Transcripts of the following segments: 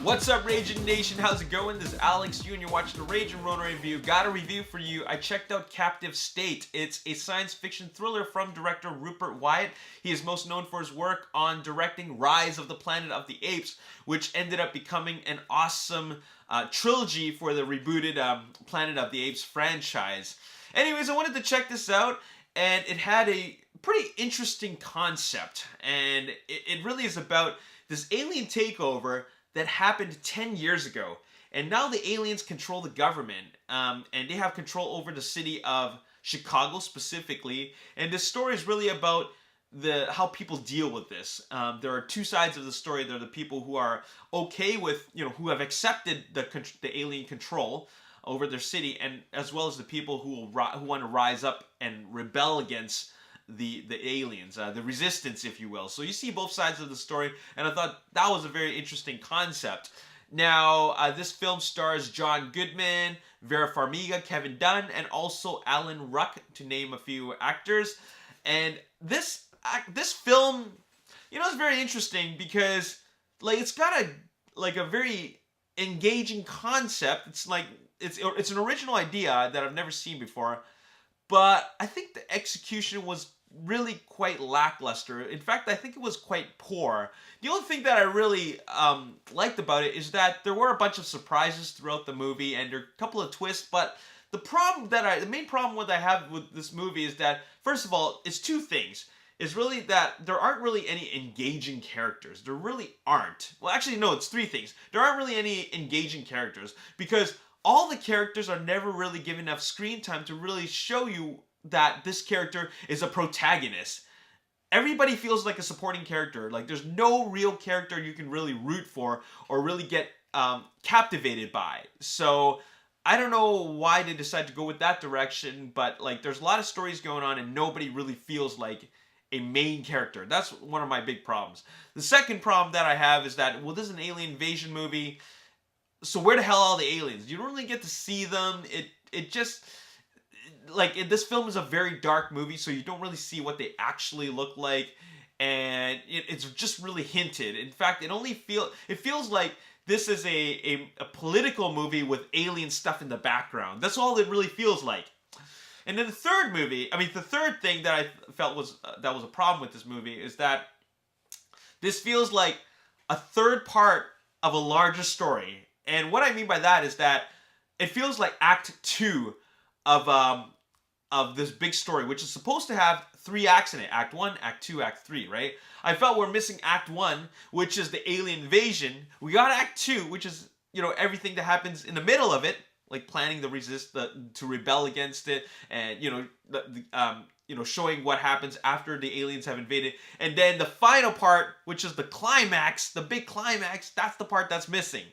What's up, Ragin Nation? How's it going? This is Alex, and you're watching the Ragin Ronin review. Got a review for you. I checked out Captive State. It's a science fiction thriller from director Rupert Wyatt. He is most known for his work on directing Rise of the Planet of the Apes, which ended up becoming an awesome trilogy for the rebooted Planet of the Apes franchise. Anyways, I wanted to check this out, and it had a pretty interesting concept, and it really is about this alien takeover that happened 10 years ago. And now the aliens control the government, and they have control over the city of Chicago specifically. And this story is really about how people deal with this. There are two sides of the story. There are the people who are okay with, who have accepted the alien control over their city, and as well as the people who want to rise up and rebel against the aliens, the resistance, if you will. So you see both sides of the story, and I thought that was a very interesting concept. Now, this film stars John Goodman, Vera Farmiga, Kevin Dunn, and also Alan Ruck, to name a few actors. And this film, is very interesting because, it's got a very engaging concept. It's it's an original idea that I've never seen before, but I think the execution was really quite lackluster. In fact, I think it was quite poor. The only thing that I really liked about it is that there were a bunch of surprises throughout the movie, and there are a couple of twists. But the main problem I have with this movie is that, first of all, it's two things. Is really that there aren't really any engaging characters. There really aren't. Well, actually, no, it's three things. There aren't really any engaging characters because all the characters are never really given enough screen time to really show you that this character is a protagonist. Everybody feels like a supporting character. Like, there's no real character you can really root for or really get captivated by. So I don't know why they decided to go with that direction, but there's a lot of stories going on and nobody really feels like a main character. That's one of my big problems. The second problem that I have is that, well, this is an alien invasion movie, so where the hell are all the aliens? You don't really get to see them. This film is a very dark movie, so you don't really see what they actually look like, and it's just really hinted. In fact, it feels like this is a political movie with alien stuff in the background. That's all it really feels like. And then the third thing that I felt was a problem with this movie is that this feels like a third part of a larger story. And what I mean by that is that it feels like Act 2 of this big story, which is supposed to have 3 acts in it. Act 1, Act 2, Act 3, right? I felt we're missing Act 1, which is the alien invasion. We got Act 2, which is, everything that happens in the middle of it, like planning to rebel against it, and, showing what happens after the aliens have invaded. And then the final part, which is the climax, the big climax, that's the part that's missing.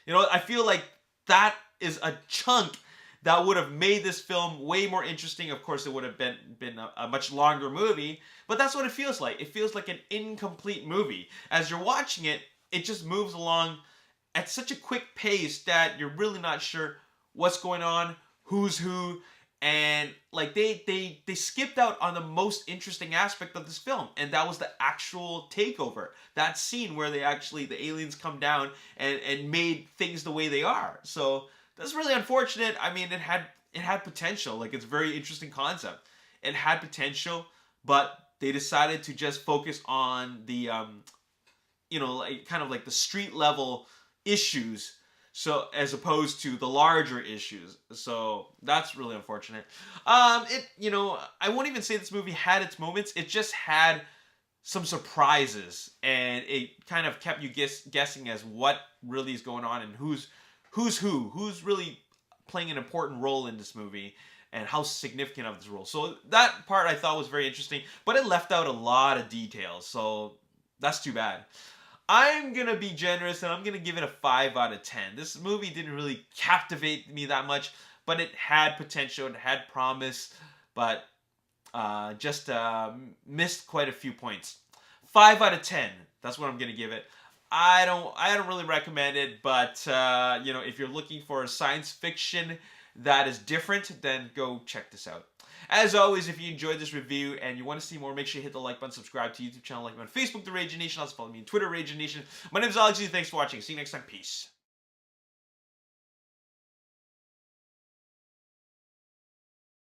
I feel like that is a chunk that would have made this film way more interesting. Of course, it would have been a much longer movie, but that's what it feels like. It feels like an incomplete movie. As you're watching it, it just moves along at such a quick pace that you're really not sure what's going on, who's who, and they skipped out on the most interesting aspect of this film, and that was the actual takeover. That scene where the aliens come down and made things the way they are. So that's really unfortunate. I mean, it had potential. It's a very interesting concept. It had potential, but they decided to just focus on the kind of the street level issues, so as opposed to the larger issues. So that's really unfortunate. I won't even say this movie had its moments. It just had some surprises, and it kind of kept you guessing as what really is going on and who's really playing an important role in this movie and how significant of this role. So that part I thought was very interesting, but it left out a lot of details, so that's too bad. I'm going to be generous, and I'm going to give it a 5 out of 10. This movie didn't really captivate me that much, but it had potential, it had promise, but just missed quite a few points. 5 out of 10, that's what I'm going to give it. I don't really recommend it, but if you're looking for a science fiction that is different, then go check this out. As always, if you enjoyed this review and you want to see more, make sure you hit the like button, subscribe to YouTube channel, like me on Facebook, The Ragin Nation. Also follow me on Twitter, Ragin Nation. My name is Alex. Thanks for watching. See you next time. Peace.